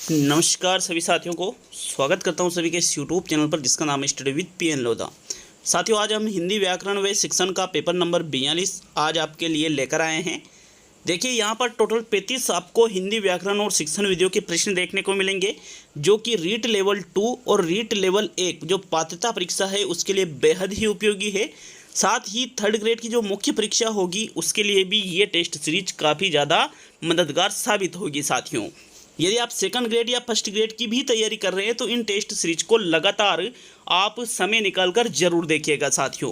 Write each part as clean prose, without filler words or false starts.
नमस्कार सभी साथियों को स्वागत करता हूं सभी के इस यूट्यूब चैनल पर जिसका नाम है स्टडी विद पीएन लोधा। साथियों, आज हम हिंदी व्याकरण व शिक्षण का पेपर नंबर 42 आज आपके लिए लेकर आए हैं। देखिए, यहाँ पर टोटल 35 आपको हिंदी व्याकरण और शिक्षण विधियों के प्रश्न देखने को मिलेंगे, जो कि रीट लेवल 2 और रीट लेवल 1 जो पात्रता परीक्षा है उसके लिए बेहद ही उपयोगी है। साथ ही थर्ड ग्रेड की जो मुख्य परीक्षा होगी उसके लिए भी ये टेस्ट सीरीज काफ़ी ज़्यादा मददगार साबित होगी। साथियों, यदि आप सेकंड ग्रेड या फर्स्ट ग्रेड की भी तैयारी कर रहे हैं तो इन टेस्ट सीरीज को लगातार आप समय निकालकर जरूर देखिएगा। साथियों,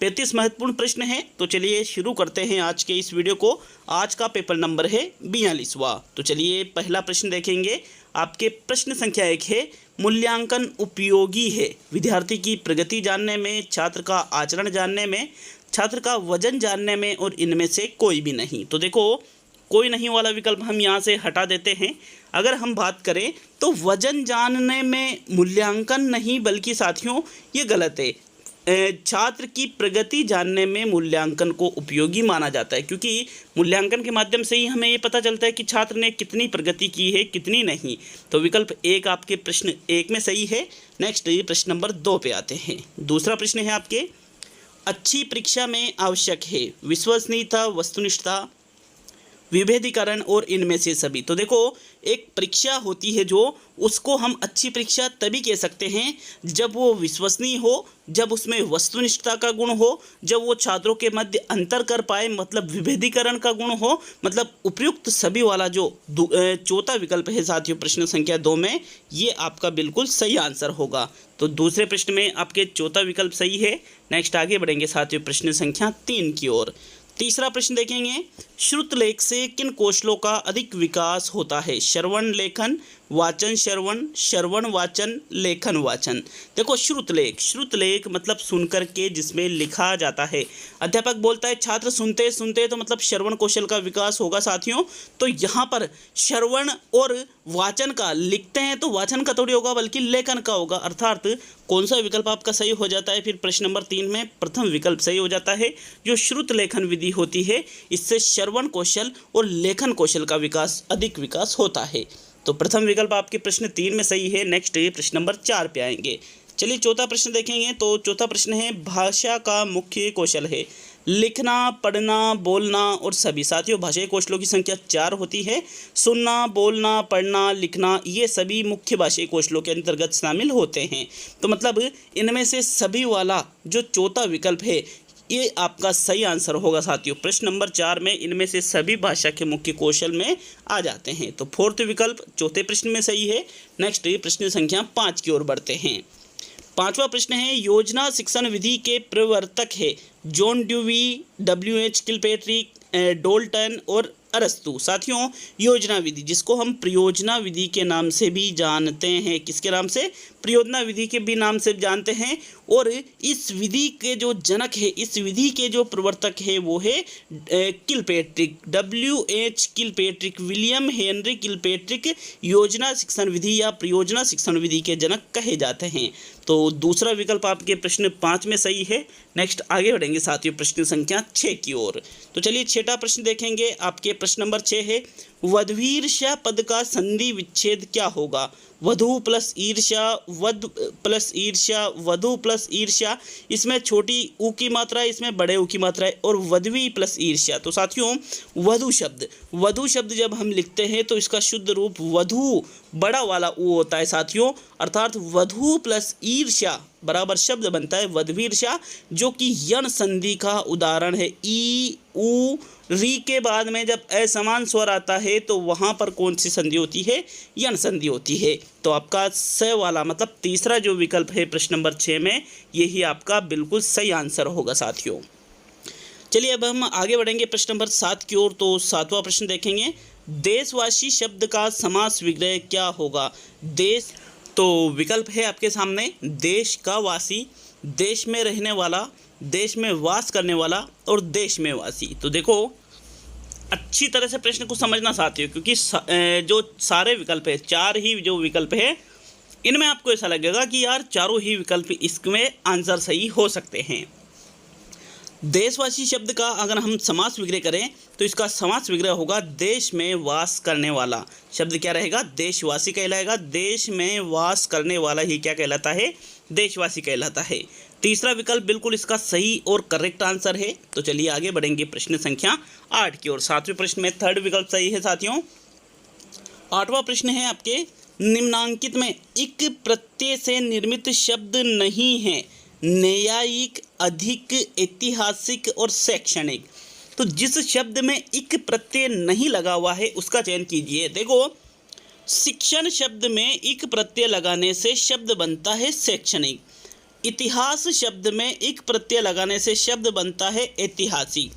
35 महत्वपूर्ण प्रश्न हैं, तो चलिए शुरू करते हैं आज के इस वीडियो को। आज का पेपर नंबर है 42वां। तो चलिए पहला प्रश्न देखेंगे। आपके प्रश्न संख्या 1 है, मूल्यांकन उपयोगी है विद्यार्थी की प्रगति जानने में, छात्र का आचरण जानने में, छात्र का वजन जानने में और इनमें से कोई भी नहीं। तो देखो, कोई नहीं वाला विकल्प हम यहाँ से हटा देते हैं। अगर हम बात करें तो वजन जानने में मूल्यांकन नहीं, बल्कि साथियों ये गलत है। छात्र की प्रगति जानने में मूल्यांकन को उपयोगी माना जाता है, क्योंकि मूल्यांकन के माध्यम से ही हमें ये पता चलता है कि छात्र ने कितनी प्रगति की है, कितनी नहीं। तो विकल्प 1 आपके प्रश्न 1 में सही है। नेक्स्ट प्रश्न नंबर 2 पे आते हैं। दूसरा प्रश्न है आपके, अच्छी परीक्षा में आवश्यक है विश्वसनीयता, वस्तुनिष्ठता, विभेदीकरण और इनमें से सभी। तो देखो, एक परीक्षा होती है जो उसको हम अच्छी परीक्षा तभी कह सकते हैं जब वो विश्वसनीय हो, जब उसमें वस्तुनिष्ठता का गुण हो, जब वो छात्रों के मध्य अंतर कर पाए, मतलब विभेदीकरण का गुण हो, मतलब उपयुक्त सभी वाला जो चौथा विकल्प है साथियों प्रश्न संख्या 2 में, ये आपका बिल्कुल सही आंसर होगा। तो दूसरे प्रश्न में आपके चौथा विकल्प सही है। नेक्स्ट आगे बढ़ेंगे साथियों प्रश्न संख्या 3 की ओर। तीसरा प्रश्न देखेंगे, श्रुत लेख से किन कौशलों का अधिक विकास होता है? श्रवण लेखन, वाचन श्रवण, श्रवण वाचन, लेखन वाचन। देखो, श्रुत लेख मतलब सुनकर के जिसमें लिखा जाता है। अध्यापक बोलता है छात्र सुनते सुनते, तो मतलब श्रवण कौशल का विकास होगा साथियों। तो यहाँ पर श्रवण और वाचन का लिखते हैं तो वाचन का थोड़ी होगा बल्कि लेखन का होगा। अर्थात कौन सा विकल्प आपका सही हो जाता है? फिर प्रश्न नंबर 3 में प्रथम विकल्प सही हो जाता है। जो श्रुत लेखन विधि होती है इससे श्रवण कौशल और लेखन कौशल का अधिक विकास होता है। तो प्रथम विकल्प आपके प्रश्न 3 में सही है। नेक्स्ट प्रश्न नंबर 4 पे आएंगे। चलिए चौथा प्रश्न देखेंगे। तो चौथा प्रश्न है, भाषा का मुख्य कौशल है लिखना, पढ़ना, बोलना और सभी। साथियों, भाषाई कौशलों की संख्या 4 होती है। सुनना, बोलना, पढ़ना, लिखना, ये सभी मुख्य भाषाई कौशलों के अंतर्गत शामिल होते हैं। तो मतलब इनमें से सभी वाला जो चौथा विकल्प है ये आपका सही आंसर होगा साथियों। प्रश्न नंबर 4 में इनमें से सभी भाषा के मुख्य कौशल में आ जाते हैं। तो फोर्थ विकल्प चौथे प्रश्न में सही है। नेक्स्ट प्रश्न संख्या 5 की ओर बढ़ते हैं। पांचवा प्रश्न है, योजना शिक्षण विधि के प्रवर्तक है जॉन ड्यूवी, WH किलपेट्रिक, डोल्टन और अरस्तु। साथियों, योजना विधि जिसको हम प्रयोजना विधि के नाम से भी जानते हैं, किसके नाम से? प्रयोजना विधि के भी नाम से जानते हैं। और इस विधि के जो जनक है, इस विधि के जो प्रवर्तक है वो है किलपेट्रिक, WH किलपेट्रिक, विलियम हेनरी किलपेट्रिक योजना शिक्षण विधि या प्रयोजना शिक्षण विधि के जनक कहे जाते हैं। तो दूसरा विकल्प आपके प्रश्न 5 में सही है। नेक्स्ट आगे बढ़ेंगे साथियों प्रश्न संख्या 6 की ओर। तो चलिए छठा प्रश्न देखेंगे। आपके प्रश्न नंबर 6 है, वधवीर्ष्या पद का संधि विच्छेद क्या होगा? वधु प्लस ईर्ष्या, वध प्लस ईर्ष्या, वधु प्लस ईर्ष्या, इसमें छोटी ऊ की मात्रा है, इसमें बड़े ऊ की मात्रा है, और वधवी प्लस ईर्ष्या। तो साथियों, वधु शब्द जब हम लिखते हैं तो इसका शुद्ध रूप वधु बड़ा वाला ऊ होता है साथियों। अर्थात वधु प्लस ईर्ष्या बराबर शब्द बनता है वधवीर्ष्या, जो कि यण संधि का उदाहरण है। ई ऊ री के बाद में जब असमान स्वर आता है तो वहाँ पर कौन सी संधि होती है? यण संधि होती है। तो आपका स वाला मतलब तीसरा जो विकल्प है प्रश्न नंबर 6 में, यही आपका बिल्कुल सही आंसर होगा साथियों। चलिए अब हम आगे बढ़ेंगे प्रश्न नंबर 7 की ओर। तो 7वां प्रश्न देखेंगे, देशवासी शब्द का समास विग्रह क्या होगा? देश, तो विकल्प है आपके सामने, देश का वासी, देश में रहने वाला, देश में वास करने वाला और देश में वासी। तो देखो, अच्छी तरह से प्रश्न को समझना साथियों, क्योंकि जो सारे विकल्प है, 4 ही जो विकल्प है, इनमें आपको ऐसा लगेगा कि यार चारों ही विकल्प इसमें आंसर सही हो सकते हैं। देशवासी शब्द का अगर हम समास विग्रह करें तो इसका समास विग्रह होगा देश में वास करने वाला। शब्द क्या रहेगा? देशवासी कहलाएगा। देश में वास करने वाला ही क्या कहलाता है? देशवासी कहलाता है। तीसरा विकल्प बिल्कुल इसका सही और करेक्ट आंसर है। तो चलिए आगे बढ़ेंगे प्रश्न संख्या 8 की ओर। 7वें प्रश्न में थर्ड विकल्प सही है साथियों। 8वां प्रश्न है आपके, निम्नांकित में इक प्रत्यय से निर्मित शब्द नहीं है। न्यायिक, अधिक, ऐतिहासिक और शैक्षणिक। तो जिस शब्द में इक प्रत्यय नहीं लगा हुआ है उसका चयन कीजिए। देखो, शिक्षण शब्द में इक प्रत्यय लगाने से शब्द बनता है शैक्षणिक। इतिहास शब्द में इक प्रत्यय लगाने से शब्द बनता है ऐतिहासिक।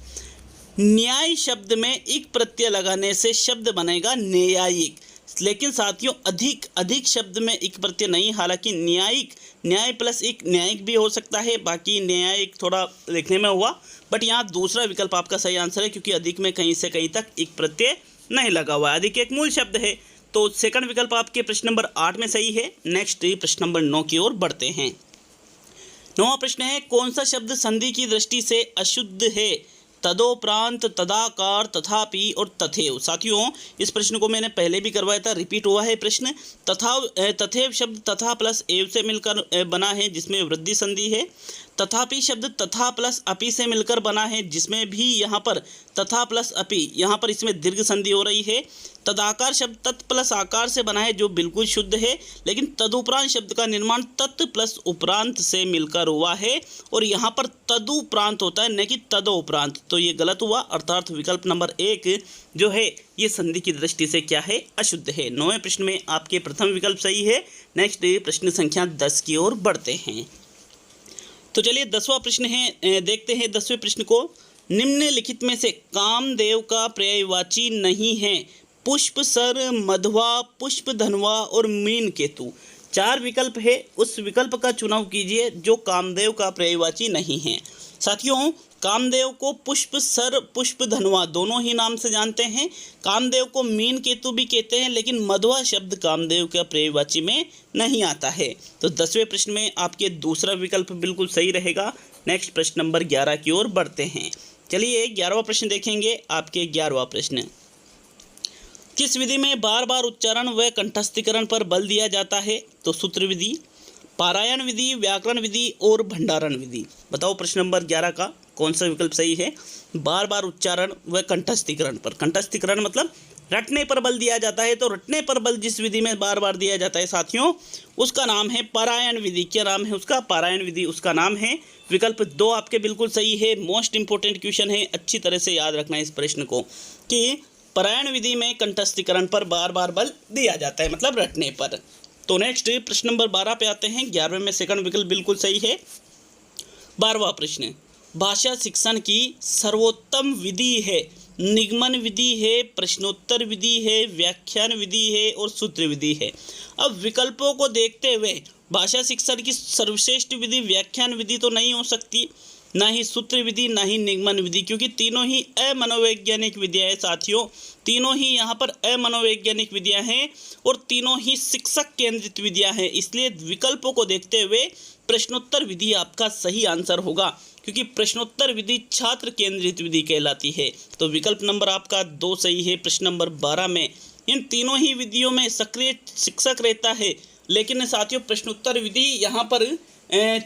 न्याय शब्द में इक प्रत्यय लगाने से शब्द बनेगा न्यायिक। लेकिन साथियों अधिक शब्द में इक प्रत्यय नहीं, हालांकि न्यायिक, न्याय प्लस एक न्यायिक भी हो सकता है, बाकी न्यायिक थोड़ा लिखने में हुआ, बट यहाँ दूसरा विकल्प आपका सही आंसर है क्योंकि अधिक में कहीं से कहीं तक इक प्रत्यय नहीं लगा हुआ है। अधिक एक मूल शब्द है। तो सेकंड विकल्प आपके प्रश्न नंबर 8 में सही है। नेक्स्ट प्रश्न नंबर 9 की ओर बढ़ते हैं। 9वां प्रश्न है, कौन सा शब्द संधि की दृष्टि से अशुद्ध है? तदोपरांत, तदाकार, तथापि और तथैव। साथियों, इस प्रश्न को मैंने पहले भी करवाया था, रिपीट हुआ है प्रश्न। तथैव शब्द तथा प्लस एव से मिलकर बना है जिसमें वृद्धि संधि है। तथापि शब्द तथा प्लस अपि से मिलकर बना है जिसमें भी यहाँ पर तथा प्लस अपि, यहाँ पर इसमें दीर्घ संधि हो रही है। तदाकार शब्द तत् प्लस आकार से बना है जो बिल्कुल शुद्ध है, लेकिन तदुपरांत शब्द का निर्माण तत् प्लस उपरांत से मिलकर हुआ है और यहाँ पर तदुपरांत होता है न कि तदोपरांत। तो ये गलत हुआ, अर्थात विकल्प नंबर 1 जो है ये संधि की दृष्टि से क्या है? अशुद्ध है। 9वें प्रश्न में आपके प्रथम विकल्प सही है। नेक्स्ट प्रश्न संख्या 10 की ओर बढ़ते हैं। तो चलिए 10वां प्रश्न है, देखते हैं 10वें प्रश्न को। निम्नलिखित में से कामदेव का पर्यायवाची नहीं है? पुष्प, सर, मधवा, पुष्प धनवा और मीन केतु। 4 विकल्प है, उस विकल्प का चुनाव कीजिए जो कामदेव का पर्यायवाची नहीं है। साथियों, कामदेव को पुष्प, सर, पुष्प धनवा दोनों ही नाम से जानते हैं। कामदेव को मीन केतु भी कहते हैं, लेकिन मधवा शब्द कामदेव का पर्यायवाची में नहीं आता है। तो 10वें प्रश्न में आपके दूसरा विकल्प बिल्कुल सही रहेगा। नेक्स्ट प्रश्न नंबर 11 की ओर बढ़ते हैं। चलिए 11वां प्रश्न देखेंगे। आपके 11वां प्रश्न, किस विधि में बार बार उच्चारण व कंठस्थीकरण पर बल दिया जाता है? तो सूत्र विधि, पारायण विधि, व्याकरण विधि और भंडारण विधि। बताओ प्रश्न नंबर 11 का कौन सा विकल्प सही है? बार बार उच्चारण व कंठस्थीकरण पर, कंठस्थीकरण मतलब रटने पर बल दिया जाता है। तो रटने पर बल जिस विधि में बार बार दिया जाता है साथियों, उसका नाम है पारायण विधि। क्या नाम है उसका? पारायण विधि उसका नाम है। विकल्प 2 आपके बिल्कुल सही है। मोस्ट इंपॉर्टेंट क्वेश्चन है, अच्छी तरह से याद रखना है इस प्रश्न को कि पारायण विधि में कंठस्थीकरण पर बार बार बल दिया जाता है, मतलब रटने पर। तो नेक्स्ट प्रश्न नंबर 12 पे आते हैं। 11वें में सेकंड विकल्प बिल्कुल सही है। 12वां प्रश्न, भाषा शिक्षण की सर्वोत्तम विधि है? निगमन विधि है, प्रश्नोत्तर विधि है, व्याख्यान विधि है और सूत्र विधि है। अब विकल्पों को देखते हुए भाषा शिक्षण की सर्वश्रेष्ठ विधि व्याख्यान विधि तो नहीं हो सकती, ना ही सूत्र विधि, ना ही निगमन विधि, क्योंकि तीनों ही अमनोवैज्ञानिक विधियाँ हैं साथियों। तीनों ही यहाँ पर अमनोवैज्ञानिक विधियाँ हैं और तीनों ही शिक्षक केंद्रित विधियाँ हैं। इसलिए विकल्पों को देखते हुए प्रश्नोत्तर विधि आपका सही आंसर होगा, क्योंकि प्रश्नोत्तर विधि छात्र केंद्रित विधि कहलाती है। तो विकल्प नंबर आपका 2 सही है। प्रश्न नंबर 12 में इन तीनों ही विधियों में सक्रिय शिक्षक रहता है, लेकिन साथियों प्रश्नोत्तर विधि यहाँ पर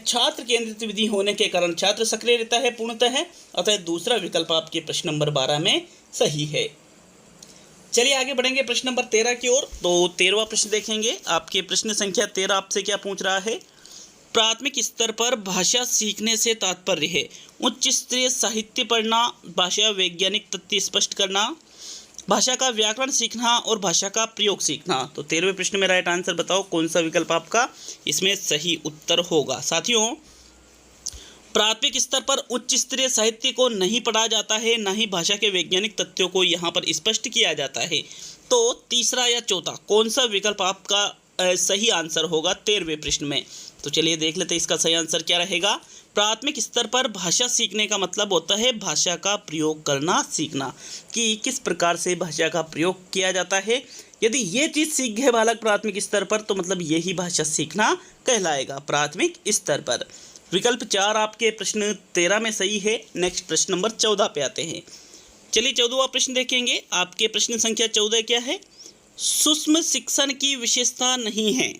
छात्र केंद्रित विधि होने के कारण छात्र सक्रिय रहता है पूर्णतः, अतः दूसरा विकल्प आपके प्रश्न नंबर 12 में सही है। चलिए आगे बढ़ेंगे प्रश्न नंबर 13 की ओर। तो 13वां प्रश्न देखेंगे। आपके प्रश्न संख्या 13 आपसे क्या पूछ रहा है? प्राथमिक स्तर पर भाषा सीखने से तात्पर्य है? उच्च स्तरीय साहित्य पढ़ना, भाषा वैज्ञानिक तथ्य स्पष्ट करना, भाषा का व्याकरण सीखना और भाषा का प्रयोग सीखना। तो 13वें प्रश्न में राइट आंसर बताओ कौन सा विकल्प आपका इसमें सही उत्तर होगा। साथियों, प्राथमिक स्तर पर उच्च स्तरीय साहित्य को नहीं पढ़ा जाता है, ना ही भाषा के वैज्ञानिक तथ्यों को यहाँ पर स्पष्ट किया जाता है। तो तीसरा या चौथा कौन सा विकल्प आपका सही आंसर होगा 13वें प्रश्न में? तो चलिए देख लेते हैं इसका सही आंसर क्या रहेगा। प्राथमिक स्तर पर भाषा सीखने का मतलब होता है भाषा का प्रयोग करना सीखना, कि किस प्रकार से भाषा का प्रयोग किया जाता है। यदि ये चीज़ सीख गए बालक प्राथमिक स्तर पर तो मतलब यही भाषा सीखना कहलाएगा प्राथमिक स्तर पर। विकल्प 4 आपके प्रश्न 13 में सही है। नेक्स्ट प्रश्न नंबर 14 पे आते हैं। चलिए 14वां प्रश्न देखेंगे। आपके प्रश्न संख्या 14 क्या है? सूक्ष्म शिक्षण की विशेषता नहीं है।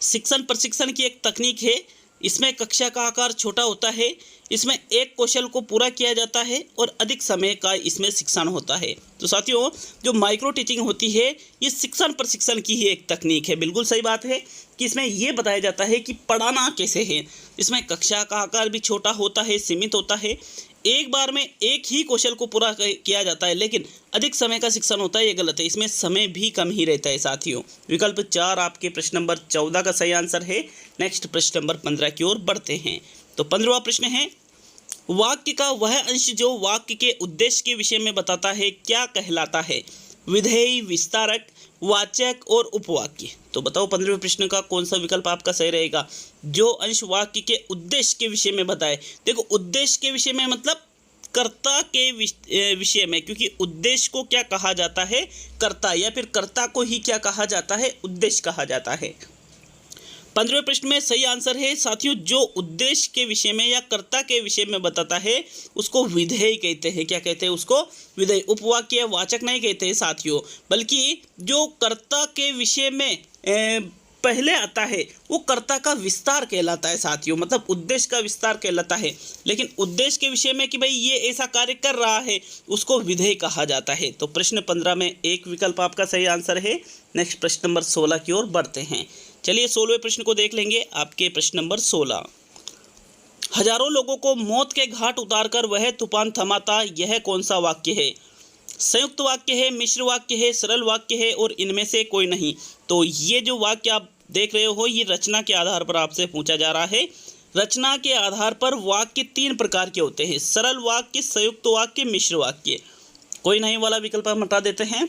शिक्षण प्रशिक्षण की एक तकनीक है। इसमें कक्षा का आकार छोटा होता है, इसमें एक कौशल को पूरा किया जाता है और अधिक समय का इसमें शिक्षण होता है। तो साथियों, जो माइक्रो टीचिंग होती है ये शिक्षण प्रशिक्षण की ही एक तकनीक है। बिल्कुल सही बात है कि इसमें ये बताया जाता है कि पढ़ाना कैसे है। इसमें कक्षा का आकार भी छोटा होता है, सीमित होता है, एक बार में एक ही कौशल को पूरा किया जाता है, लेकिन अधिक समय का शिक्षण होता है, ये गलत है। इसमें समय भी कम ही रहता है साथियों। विकल्प 4 आपके प्रश्न नंबर 14 का सही आंसर है। नेक्स्ट प्रश्न नंबर 15 की ओर बढ़ते हैं। तो 15वां प्रश्न है, वाक्य का वह अंश जो वाक्य के उद्देश्य के विषय में बताता है क्या कहलाता है? विधेय, विस्तारक, वाचक और उपवाक्य। तो बताओ 15वें प्रश्न का कौन सा विकल्प आपका सही रहेगा? जो अंश वाक्य के उद्देश्य के विषय में बताए। देखो, उद्देश्य के विषय में मतलब कर्ता के विषय में, क्योंकि उद्देश्य को क्या कहा जाता है? कर्ता, या फिर कर्ता को ही क्या कहा जाता है? उद्देश्य कहा जाता है। 15वें प्रश्न में सही आंसर है साथियों, जो उद्देश्य के विषय में या कर्ता के विषय में बताता है उसको विधेय कहते हैं। क्या कहते हैं उसको? विधेय। उपवाक्य, वाचक नहीं कहते हैं साथियों, बल्कि जो कर्ता के विषय में पहले आता है वो कर्ता का विस्तार कहलाता है साथियों, मतलब उद्देश्य का विस्तार कहलाता है। लेकिन उद्देश्य के विषय में कि भाई ये ऐसा कार्य कर रहा है, उसको विधेय कहा जाता है। तो प्रश्न 15 में एक विकल्प आपका सही आंसर है। नेक्स्ट प्रश्न नंबर 16 की ओर बढ़ते हैं। चलिए 16वें प्रश्न को देख लेंगे। आपके प्रश्न नंबर 16, हजारों लोगों को मौत के घाट उतारकर वह तूफान थमाता, यह कौन सा वाक्य है? संयुक्त वाक्य है, मिश्र वाक्य है, सरल वाक्य है और इनमें से कोई नहीं। तो ये जो वाक्य आप देख रहे हो ये रचना के आधार पर आपसे पूछा जा रहा है। रचना के आधार पर वाक्य 3 प्रकार के होते हैं, सरल वाक्य, संयुक्त वाक्य, मिश्र वाक्य। कोई नहीं वाला विकल्प हम हटा देते हैं।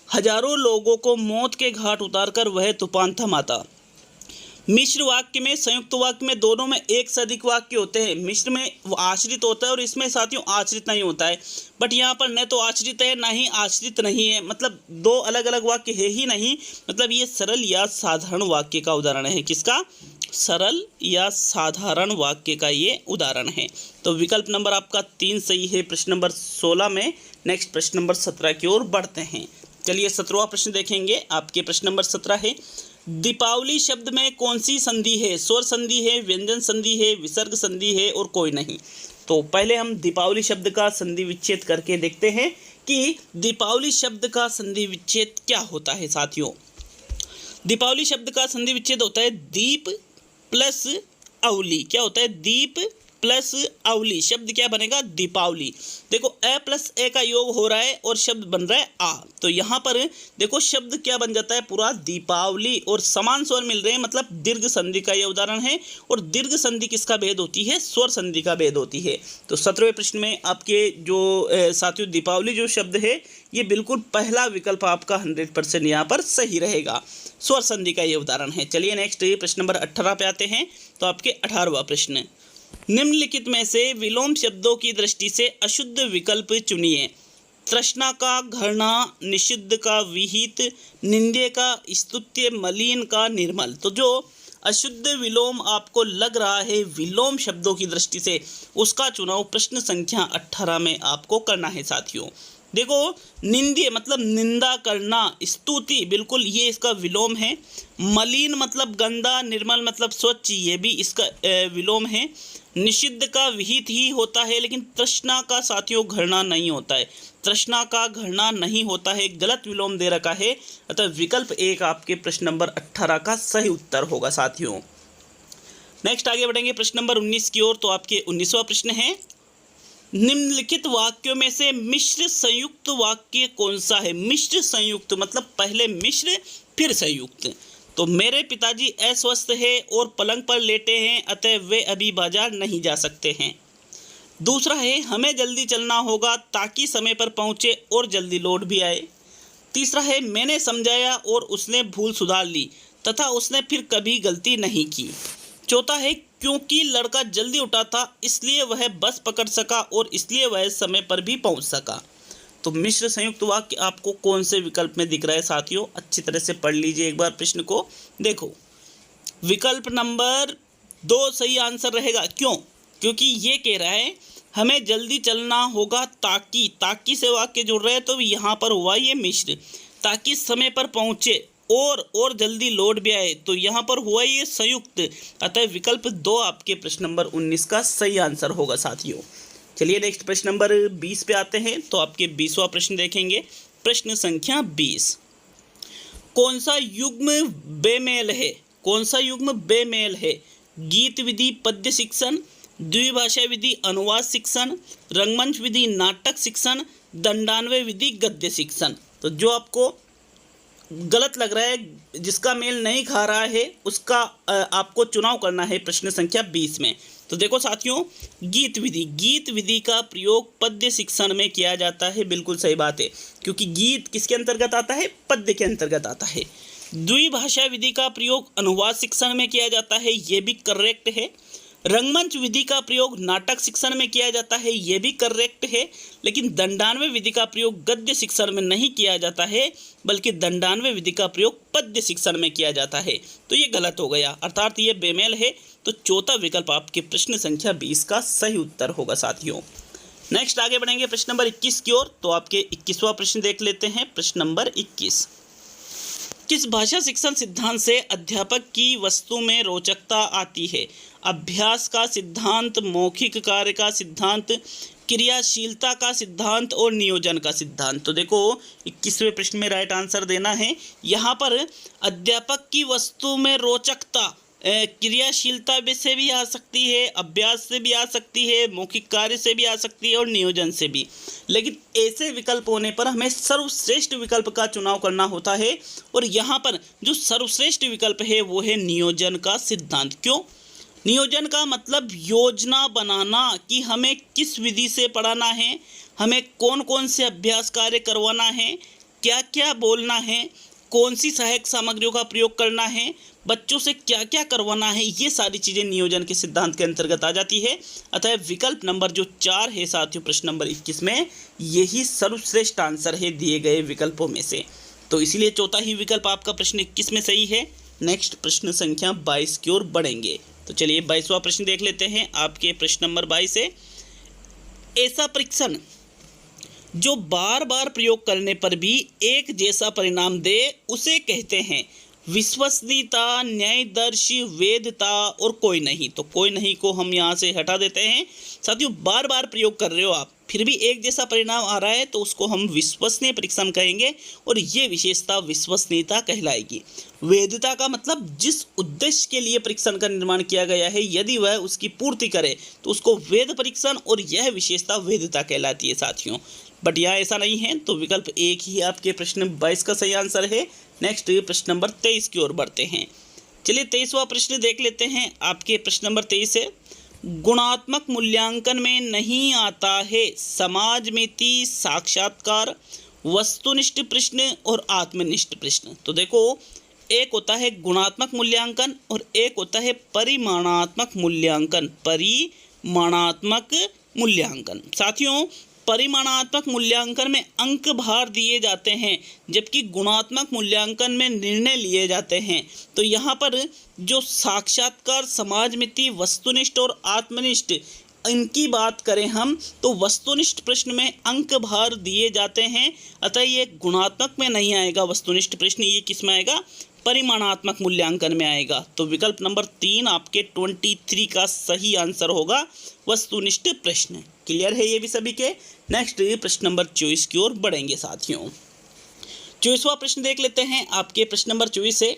हजारों लोगों को मौत के घाट उतारकर वह तूफान थमाता। मिश्र वाक्य में, संयुक्त वाक्य में, दोनों में एक से अधिक वाक्य होते हैं। मिश्र में वो आश्रित होता है और इसमें साथियों आश्रित नहीं होता है। बट यहाँ पर न तो आश्रित है ना ही आश्रित नहीं है, मतलब दो अलग अलग वाक्य है ही नहीं। मतलब ये सरल या साधारण वाक्य का उदाहरण है। किसका? सरल या साधारण वाक्य का ये उदाहरण है। तो विकल्प नंबर आपका 3 सही है प्रश्न नंबर 16 में। नेक्स्ट प्रश्न नंबर 17 की ओर बढ़ते हैं। चलिए 17वां प्रश्न देखेंगे। आपके प्रश्न नंबर 17 है, दीपावली शब्द में कौन सी संधि है? स्वर संधि है, व्यंजन संधि है, विसर्ग संधि है और कोई नहीं। तो पहले हम दीपावली शब्द का संधि विच्छेद करके देखते हैं कि दीपावली शब्द का संधि विच्छेद क्या होता है साथियों। दीपावली शब्द का संधि विच्छेद होता है दीप प्लस अवली। क्या होता है? दीप प्लस अवली। शब्द क्या बनेगा? दीपावली। देखो अ प्लस ए का योग हो रहा है और शब्द बन रहा है आ। तो यहाँ पर देखो शब्द क्या बन जाता है? पूरा दीपावली। और समान स्वर मिल रहे हैं, मतलब दीर्घ संधि का यह उदाहरण है। और दीर्घ संधि किसका भेद होती है? स्वर संधि का भेद होती है। तो 17वें प्रश्न में आपके जो साथियों दीपावली जो शब्द है ये बिल्कुल पहला विकल्प आपका 100% यहाँ पर सही रहेगा। स्वर संधि का ये उदाहरण है। चलिए नेक्स्ट प्रश्न नंबर 18 पे आते हैं। तो आपके 18वां प्रश्न, निम्नलिखित में से विलोम शब्दों की दृष्टि से अशुद्ध विकल्प चुनिए। तृष्णा का घृणा, निषिद्ध का विहित, निंद्य का स्तुत्य, मलिन का निर्मल। तो जो अशुद्ध विलोम आपको लग रहा है विलोम शब्दों की दृष्टि से, उसका चुनाव प्रश्न संख्या 18 में आपको करना है साथियों। देखो निंद्य मतलब निंदा करना, स्तुति बिल्कुल ये इसका विलोम है, मलिन मतलब गंदा, निर्मल मतलब स्वच्छ, ये भी इसका विलोम है। निषिद्ध का विहित ही होता है, लेकिन तृष्णा का साथियों घृणा नहीं होता है। तृष्णा का घृणा नहीं होता है, गलत विलोम दे रखा है। अतः विकल्प 1 आपके प्रश्न नंबर 18 का सही उत्तर होगा साथियों। नेक्स्ट आगे बढ़ेंगे प्रश्न नंबर 19 की ओर। तो आपके 19वां प्रश्न है, निम्नलिखित वाक्यों में से मिश्र संयुक्त वाक्य कौन सा है? मिश्र संयुक्त मतलब पहले मिश्र फिर संयुक्त। तो मेरे पिताजी अस्वस्थ है और पलंग पर लेटे हैं, अतः वे अभी बाजार नहीं जा सकते हैं। दूसरा है, हमें जल्दी चलना होगा ताकि समय पर पहुंचे और जल्दी लौट भी आए। तीसरा है, मैंने समझाया और उसने भूल सुधार ली तथा उसने फिर कभी गलती नहीं की। चौथा है, क्योंकि लड़का जल्दी उठा था इसलिए वह बस पकड़ सका और इसलिए वह समय पर भी पहुंच सका। तो मिश्र संयुक्त वाक्य आपको कौन से विकल्प में दिख रहा है साथियों? अच्छी तरह से पढ़ लीजिए एक बार प्रश्न को। देखो विकल्प नंबर दो सही आंसर रहेगा। क्यों? क्योंकि ये कह रहा है हमें जल्दी चलना होगा ताकि से वाक्य जुड़ रहे हैं, तो यहाँ पर हुआ ये मिश्र, ताकि समय पर पहुँचे और जल्दी लौट भी आए, तो यहाँ पर हुआ ये संयुक्त। अतः विकल्प 2 आपके प्रश्न नंबर 19 का सही आंसर होगा साथियों। चलिए नेक्स्ट प्रश्न नंबर 20 पे आते हैं। तो आपके 20वां प्रश्न देखेंगे। प्रश्न संख्या 20, कौन सा युग्म बेमेल है? कौन सा युग्म बेमेल है? गीत विधि पद्य शिक्षण, द्विभाषा विधि अनुवाद शिक्षण, रंगमंच विधि नाटक शिक्षण, दंडान्वय विधि गद्य शिक्षण। तो जो आपको गलत लग रहा है, जिसका मेल नहीं खा रहा है, उसका आपको चुनाव करना है प्रश्न संख्या 20 में। तो देखो साथियों, गीत विधि का प्रयोग पद्य शिक्षण में किया जाता है। बिल्कुल सही बात है, क्योंकि गीत किसके अंतर्गत आता है? पद्य के अंतर्गत आता है। द्विभाषा विधि का प्रयोग अनुवाद शिक्षण में किया जाता है, ये भी करेक्ट है। रंगमंच विधि का प्रयोग नाटक शिक्षण में किया जाता है, ये भी करेक्ट है। लेकिन दंडान्वय विधि का प्रयोग गद्य शिक्षण में नहीं किया जाता है, बल्कि दंडान्वय विधि का प्रयोग पद्य शिक्षण में किया जाता है। तो ये गलत हो गया, अर्थात ये बेमेल है। तो चौथा विकल्प आपके प्रश्न संख्या 20 का सही उत्तर होगा साथियों। नेक्स्ट आगे बढ़ेंगे प्रश्न नंबर 21 की ओर। तो आपके 21वां प्रश्न देख लेते हैं। प्रश्न नंबर 21, किस भाषा शिक्षण सिद्धांत से अध्यापक की वस्तु में रोचकता आती है? अभ्यास का सिद्धांत, मौखिक कार्य का सिद्धांत, क्रियाशीलता का सिद्धांत और नियोजन का सिद्धांत। तो देखो 21वें प्रश्न में राइट आंसर देना है। यहाँ पर अध्यापक की वस्तु में रोचकता क्रियाशीलता से भी आ सकती है, अभ्यास से भी आ सकती है, मौखिक कार्य से भी आ सकती है और नियोजन से भी। लेकिन ऐसे विकल्प होने पर हमें सर्वश्रेष्ठ विकल्प का चुनाव करना होता है, और यहाँ पर जो सर्वश्रेष्ठ विकल्प है वो है नियोजन का सिद्धांत। क्यों? नियोजन का मतलब योजना बनाना कि हमें किस विधि से पढ़ाना है, हमें कौन कौन से अभ्यास कार्य करवाना है, क्या क्या बोलना है, कौन सी सहायक सामग्रियों का प्रयोग करना है, बच्चों से क्या क्या करवाना है, ये सारी चीज़ें नियोजन के सिद्धांत के अंतर्गत आ जाती है। अतः विकल्प नंबर जो 4 है साथियों प्रश्न नंबर 21 में, यही सर्वश्रेष्ठ आंसर है दिए गए विकल्पों में से। तो इसीलिए चौथा ही विकल्प आपका प्रश्न 21 में सही है। नेक्स्ट प्रश्न संख्या 22 की ओर बढ़ेंगे। तो चलिए 22वां प्रश्न देख लेते हैं। आपके प्रश्न नंबर 22 है, ऐसा परीक्षण जो बार बार प्रयोग करने पर भी एक जैसा परिणाम दे उसे कहते हैं विश्वसनीयता, न्यायदर्शी, वैधता और कोई नहीं। तो कोई नहीं को हम यहाँ से हटा देते हैं। साथियों, बार बार प्रयोग कर रहे हो आप, फिर भी एक जैसा परिणाम आ रहा है, तो उसको हम विश्वसनीय परीक्षण कहेंगे, और ये विशेषता विश्वसनीयता कहलाएगी। वैधता का मतलब जिस उद्देश्य के लिए परीक्षण का निर्माण किया गया है, यदि वह उसकी पूर्ति करे तो उसको वैध परीक्षण, और यह विशेषता वैधता कहलाती है साथियों। बट यहाँ ऐसा नहीं है, तो विकल्प 1 ही आपके प्रश्न 22 का सही आंसर है। नेक्स्ट प्रश्न नंबर 23 की ओर बढ़ते हैं। चलिए 23वां प्रश्न देख लेते हैं। आपके प्रश्न नंबर 23 है, गुणात्मक मूल्यांकन में नहीं आता है समाजमिति, साक्षात्कार, वस्तुनिष्ठ प्रश्न और आत्मनिष्ठ प्रश्न। तो देखो, एक होता है गुणात्मक मूल्यांकन और एक होता है परिमाणात्मक मूल्यांकन। परिमाणात्मक मूल्यांकन साथियों, परिमाणात्मक मूल्यांकन में अंक भार दिए जाते हैं, जबकि गुणात्मक मूल्यांकन में निर्णय लिए जाते हैं। तो यहाँ पर जो साक्षात्कार, समाजमिति, वस्तुनिष्ठ और आत्मनिष्ठ, इनकी बात करें हम, तो वस्तुनिष्ठ प्रश्न में अंक भार दिए जाते हैं। अतः ये गुणात्मक में नहीं आएगा वस्तुनिष्ठ प्रश्न, ये किस में आएगा? परिमाणात्मक मूल्यांकन में आएगा। तो विकल्प नंबर 3 आपके 23 का सही आंसर होगा, वस्तुनिष्ठ प्रश्न। क्लियर है ये भी सभी के? नेक्स्ट प्रश्न नंबर 24 की ओर बढ़ेंगे साथियों। 24वां प्रश्न देख लेते हैं। आपके प्रश्न नंबर 24 है,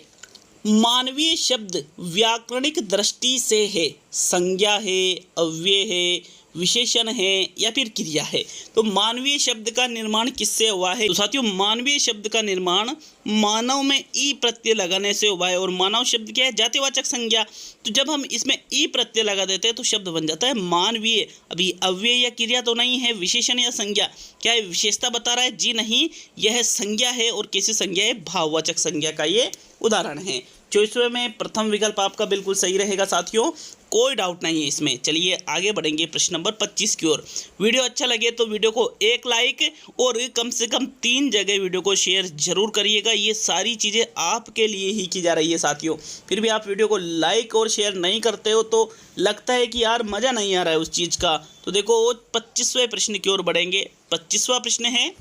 मानवीय शब्द व्याकरणिक दृष्टि से है, संज्ञा है, अव्यय है, विशेषण है या फिर क्रिया है। तो मानवीय शब्द का निर्माण किससे हुआ है? तो साथियों, मानवीय शब्द का निर्माण मानव में ई प्रत्यय लगाने से हुआ है, और मानव शब्द क्या है? जातिवाचक संज्ञा। तो जब हम इसमें ई प्रत्यय लगा देते हैं तो शब्द बन जाता है मानवीय। अभी अव्यय या क्रिया तो नहीं है, विशेषण या संज्ञा। क्या है? विशेषता बता रहा है? जी नहीं, यह संज्ञा है। और कैसी संज्ञा है? भाववाचक संज्ञा का ये उदाहरण हैं। 24वें में प्रथम विकल्प आपका बिल्कुल सही रहेगा साथियों, कोई डाउट नहीं है इसमें। चलिए आगे बढ़ेंगे प्रश्न नंबर 25 की ओर। वीडियो अच्छा लगे तो वीडियो को एक लाइक और कम से कम 3 जगह वीडियो को शेयर जरूर करिएगा। ये सारी चीज़ें आपके लिए ही की जा रही है साथियों, फिर भी आप वीडियो को लाइक और शेयर नहीं करते हो तो लगता है कि यार मज़ा नहीं आ रहा है उस चीज़ का। तो देखो 25वें प्रश्न की ओर बढ़ेंगे। 25वां प्रश्न है,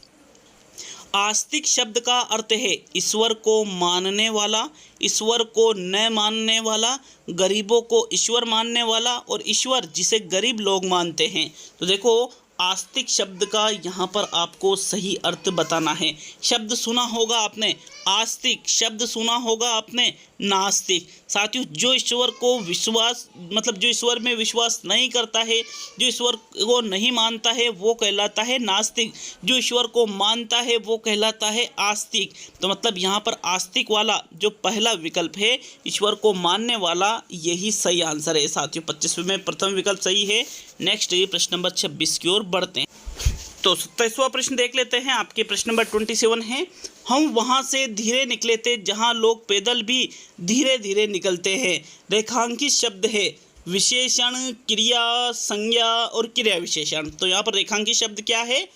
आस्तिक शब्द का अर्थ है ईश्वर को मानने वाला, ईश्वर को न मानने वाला, गरीबों को ईश्वर मानने वाला और ईश्वर जिसे गरीब लोग मानते हैं। तो देखो आस्तिक शब्द का यहाँ पर आपको सही अर्थ बताना है। शब्द सुना होगा आपने आस्तिक, शब्द सुना होगा आपने नास्तिक। साथियों जो ईश्वर को विश्वास मतलब जो ईश्वर में विश्वास नहीं करता है, जो ईश्वर को नहीं मानता है वो कहलाता है नास्तिक, जो ईश्वर को मानता है वो कहलाता है आस्तिक। तो मतलब यहाँ पर आस्तिक वाला जो पहला विकल्प है ईश्वर को मानने वाला, यही सही आंसर है साथियों। 25वें में प्रथम विकल्प सही है। नेक्स्ट प्रश्न नंबर 26 की ओर बढ़ते हैं। तो 27वां प्रश्न देख लेते हैं। आपके प्रश्न नंबर 27 है, हम वहाँ से धीरे निकले थे जहाँ लोग पैदल भी धीरे धीरे निकलते हैं। रेखांकित शब्द है विशेषण, क्रिया, संज्ञा और क्रिया विशेषण। तो यहाँ पर रेखांकित शब्द क्या है?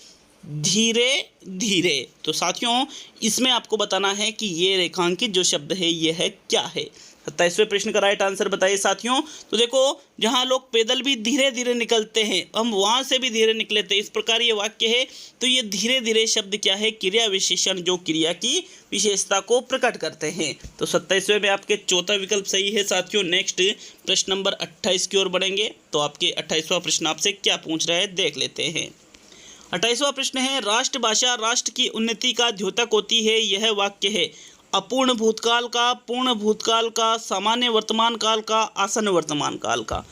धीरे धीरे। तो साथियों इसमें आपको बताना है कि ये रेखांकित जो शब्द है ये है क्या है। 27वें प्रश्न का राइट आंसर बताइए साथियों। तो देखो जहाँ लोग पैदल भी धीरे धीरे निकलते हैं, हम वहाँ से भी धीरे निकले थे, इस प्रकार ये वाक्य है। तो ये धीरे धीरे शब्द क्या है? क्रिया विशेषण, जो क्रिया की विशेषता को प्रकट करते हैं। तो 27वें में आपके चौथा विकल्प सही है साथियों। नेक्स्ट प्रश्न नंबर 28 की ओर बढ़ेंगे। तो आपके 28वां प्रश्न आपसे क्या पूछ रहा है देख लेते हैं। 28वां प्रश्न है, राष्ट्रभाषा राष्ट्र की उन्नति का द्योतक होती है। यह वाक्य है अपूर्ण भूतकाल का, पूर्ण भूतकाल का, सामान्य वर्तमान काल का, आसन्न वर्तमान काल का।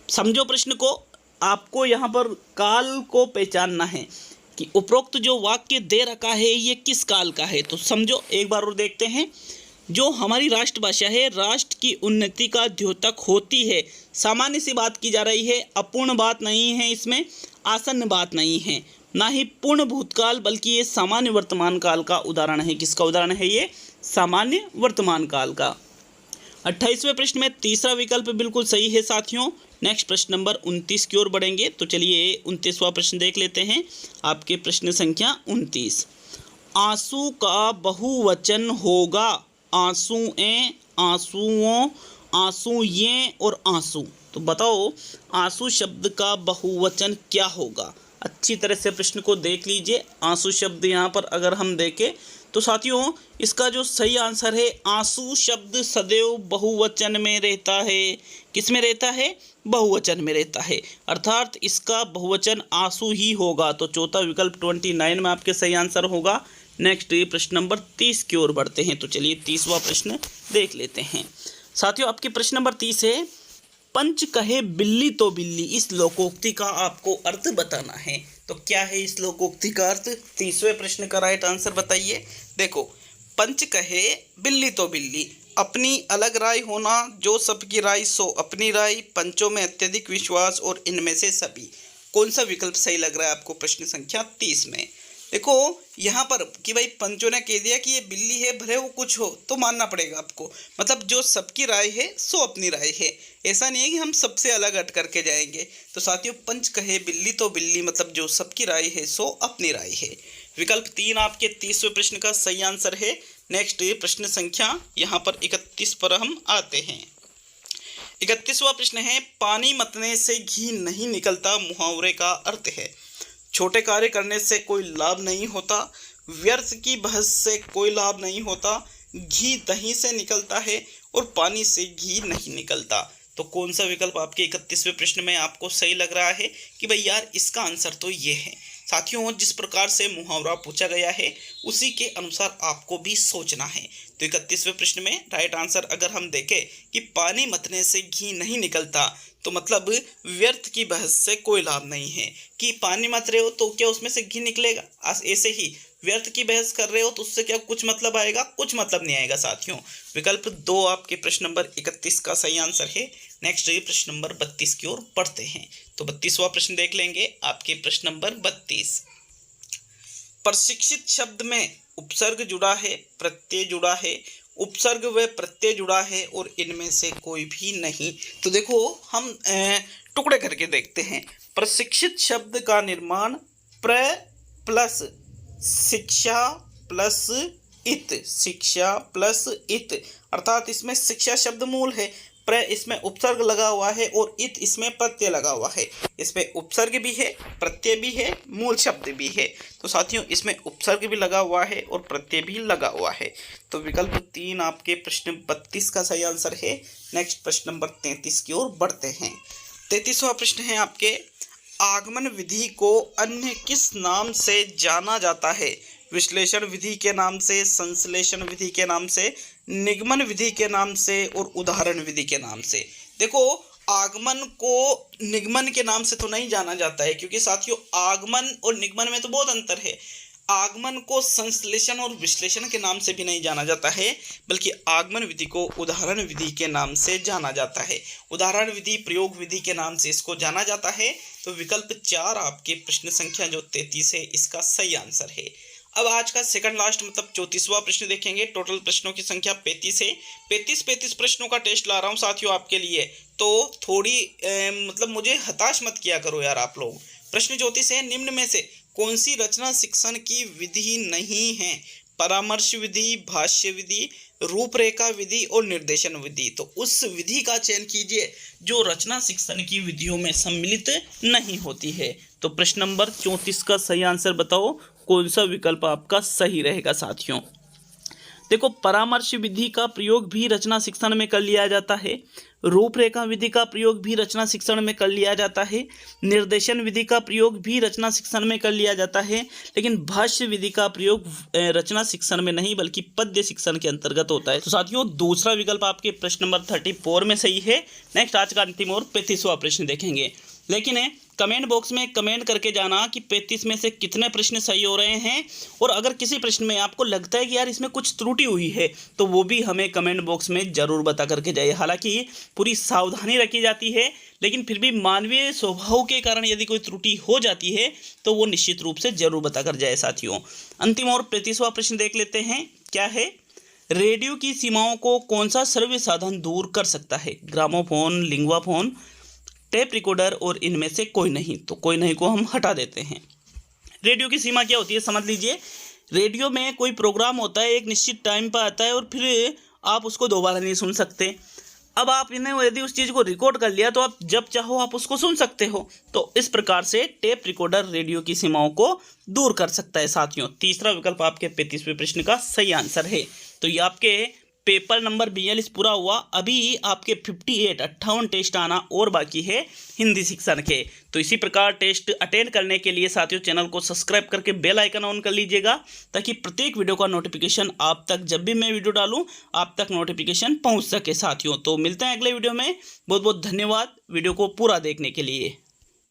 समझो प्रश्न को, आपको यहाँ पर काल को पहचानना है कि उपरोक्त जो वाक्य दे रखा है ये किस काल का है। तो समझो एक बार और देखते हैं। जो हमारी राष्ट्रभाषा है राष्ट्र की उन्नति का द्योतक होती है, सामान्य सी बात की जा रही है, अपूर्ण बात नहीं है, इसमें आसन्न बात नहीं है, ना ही पूर्ण भूतकाल, बल्कि ये सामान्य वर्तमान काल का उदाहरण है। किसका उदाहरण है ये? सामान्य वर्तमान काल का। 28वें प्रश्न में तीसरा विकल्प बिल्कुल सही है साथियों। नेक्स्ट प्रश्न नंबर 29 की ओर बढ़ेंगे। तो चलिए 29वां प्रश्न देख लेते हैं। आपके प्रश्न संख्या 29, आंसू का बहुवचन होगा आंसुएं, आंसुओं, आंसुएं और आंसू। तो बताओ आंसू शब्द का बहुवचन क्या होगा? अच्छी तरह से प्रश्न को देख लीजिए। आंसू शब्द यहाँ पर अगर हम देखें तो साथियों इसका जो सही आंसर है, आंसू शब्द सदैव बहुवचन में रहता है। किस में रहता है? बहुवचन में रहता है, अर्थात इसका बहुवचन आंसू ही होगा। तो चौथा विकल्प 29 में आपके सही आंसर होगा। नेक्स्ट प्रश्न नंबर 30 की ओर बढ़ते हैं। तो चलिए 30वां प्रश्न देख लेते हैं साथियों। आपके प्रश्न नंबर 30 है, पंच कहे बिल्ली तो बिल्ली। इस लोकोक्ति का आपको अर्थ बताना है। तो क्या है इस लोकोक्ति का अर्थ? 30वें प्रश्न का राइट आंसर बताइए। देखो, पंच कहे बिल्ली तो बिल्ली, अपनी अलग राय होना, जो सबकी राय सो अपनी राय, पंचों में अत्यधिक विश्वास और इनमें से सभी। कौन सा विकल्प सही लग रहा है आपको प्रश्न संख्या 30 में? देखो यहाँ पर कि भाई पंचों ने कह दिया कि ये बिल्ली है, भले वो कुछ हो तो मानना पड़ेगा आपको। मतलब जो सबकी राय है सो अपनी राय है, ऐसा नहीं है कि हम सबसे अलग हट करके जाएंगे। तो साथियों पंच कहे बिल्ली तो बिल्ली मतलब जो सबकी राय है सो अपनी राय है। विकल्प 3 आपके 30वें प्रश्न का सही आंसर है। नेक्स्ट प्रश्न संख्या यहाँ पर 31 पर हम आते हैं। 31वां प्रश्न है, पानी मतने से घी नहीं निकलता मुहावरे का अर्थ है। छोटे कार्य करने से कोई लाभ नहीं होता, व्यर्थ की बहस से कोई लाभ नहीं होता, घी दही से निकलता है और पानी से घी नहीं निकलता। तो कौन सा विकल्प आपके 31वें प्रश्न में आपको सही लग रहा है कि भाई यार इसका आंसर तो ये है। साथियों जिस प्रकार से मुहावरा पूछा गया है उसी के अनुसार आपको भी सोचना है। तो 31वें प्रश्न में राइट आंसर अगर हम देखें कि पानी मतने से घी नहीं निकलता, तो मतलब व्यर्थ की बहस से कोई लाभ नहीं है। कि पानी मत रहे हो तो क्या उसमें से घी निकलेगा? ऐसे ही व्यर्थ की बहस कर रहे हो तो उससे क्या कुछ मतलब आएगा? कुछ मतलब नहीं आएगा साथियों। विकल्प 2 आपके प्रश्न नंबर 31 का सही आंसर है। नेक्स्ट प्रश्न नंबर 32 की ओर बढ़ते हैं। तो 32वां प्रश्न देख लेंगे। आपके प्रश्न नंबर 32, प्रशिक्षित शब्द में उपसर्ग जुड़ा है, प्रत्यय जुड़ा है उपसर्ग व प्रत्यय जुड़ा है और इनमें से कोई भी नहीं। तो देखो हम टुकड़े करके देखते हैं। प्रशिक्षित शब्द का निर्माण प्र प्लस शिक्षा प्लस इत, शिक्षा प्लस इत, अर्थात इसमें शिक्षा शब्द मूल है, प्र इसमें उपसर्ग लगा हुआ है और इत इसमें प्रत्यय लगा हुआ है। इसमें उपसर्ग भी है, प्रत्यय भी है, मूल शब्द भी है। तो साथियों इसमें उपसर्ग भी लगा हुआ है और प्रत्यय भी लगा हुआ है। तो विकल्प 3 आपके प्रश्न 32 का सही आंसर है। नेक्स्ट प्रश्न नंबर 33 की ओर बढ़ते हैं। 33वां प्रश्न है आपके, आगमन विधि को अन्य किस नाम से जाना जाता है? विश्लेषण विधि के नाम से, संश्लेषण विधि के नाम से, निगमन विधि के नाम से और उदाहरण विधि के नाम से। देखो आगमन को निगमन के नाम से तो नहीं जाना जाता है, क्योंकि साथियों आगमन और निगमन में तो बहुत अंतर है। आगमन को संश्लेषण और विश्लेषण के नाम से भी नहीं जाना जाता है, बल्कि आगमन विधि को उदाहरण विधि के नाम से जाना जाता है। उदाहरण विधि, प्रयोग विधि के नाम से इसको जाना जाता है। तो विकल्प 4 आपके प्रश्न संख्या जो 33 है इसका सही आंसर है। अब आज का सेकंड लास्ट मतलब 34वां प्रश्न देखेंगे। टोटल प्रश्नों की संख्या 35 है। 35 प्रश्नों का टेस्ट ला रहा हूँ साथियों आपके लिए, तो थोड़ी मतलब मुझे हताश मत किया करो यार आप लोग। प्रश्न 34 है, निम्न में से कौन सी रचना शिक्षण की विधि नहीं है? परामर्श विधि, भाष्य विधि, रूपरेखा विधि और निर्देशन विधि। तो उस विधि का चयन कीजिए जो रचना शिक्षण की विधियों में सम्मिलित नहीं होती है। तो प्रश्न नंबर 34 का सही आंसर बताओ, कौन सा विकल्प आपका सही रहेगा साथियों? देखो परामर्श विधि का प्रयोग भी रचना शिक्षण में कर लिया जाता है, रूपरेखा विधि का प्रयोग भी रचना शिक्षण में कर लिया जाता है, निर्देशन विधि का प्रयोग भी रचना शिक्षण में कर लिया जाता है, लेकिन भाष्य विधि का प्रयोग रचना शिक्षण में नहीं बल्कि पद्य शिक्षण के अंतर्गत होता है। तो साथियों दूसरा विकल्प आपके प्रश्न नंबर 34 में सही है। नेक्स्ट आज का अंतिम और 35वां प्रश्न देखेंगे, लेकिन कमेंट बॉक्स में कमेंट करके जाना कि 35 में से कितने प्रश्न सही हो रहे हैं, और अगर किसी प्रश्न में आपको लगता है कि यार इसमें कुछ त्रुटि हुई है तो वो भी हमें कमेंट बॉक्स में ज़रूर बता करके जाइए। हालांकि पूरी सावधानी रखी जाती है, लेकिन फिर भी मानवीय स्वभाव के कारण यदि कोई त्रुटि हो जाती है तो वो निश्चित रूप से ज़रूर बता कर जाए साथियों। अंतिम और 35वां प्रश्न देख लेते हैं, क्या है? रेडियो की सीमाओं को कौन सा सर्व साधन दूर कर सकता है? ग्रामोफोन, लिंग्वाफोन, टेप रिकॉर्डर और इनमें से कोई नहीं। तो कोई नहीं को हम हटा देते हैं। रेडियो की सीमा क्या होती है समझ लीजिए। रेडियो में कोई प्रोग्राम होता है, एक निश्चित टाइम पर आता है और फिर आप उसको दोबारा नहीं सुन सकते। अब आप इन्हें यदि उस चीज़ को रिकॉर्ड कर लिया तो आप जब चाहो आप उसको सुन सकते हो। तो इस प्रकार से टेप रिकॉर्डर रेडियो की सीमाओं को दूर कर सकता है साथियों। तीसरा विकल्प आपके 35वें प्रश्न का सही आंसर है। तो ये आपके पेपर नंबर 42 पूरा हुआ। अभी आपके 58 टेस्ट आना और बाकी है हिंदी शिक्षण के। तो इसी प्रकार टेस्ट अटेंड करने के लिए साथियों चैनल को सब्सक्राइब करके बेल आइकन ऑन कर लीजिएगा, ताकि प्रत्येक वीडियो का नोटिफिकेशन आप तक, जब भी मैं वीडियो डालूं आप तक नोटिफिकेशन पहुंच सके साथियों। तो मिलते हैं अगले वीडियो में। बहुत बहुत धन्यवाद वीडियो को पूरा देखने के लिए।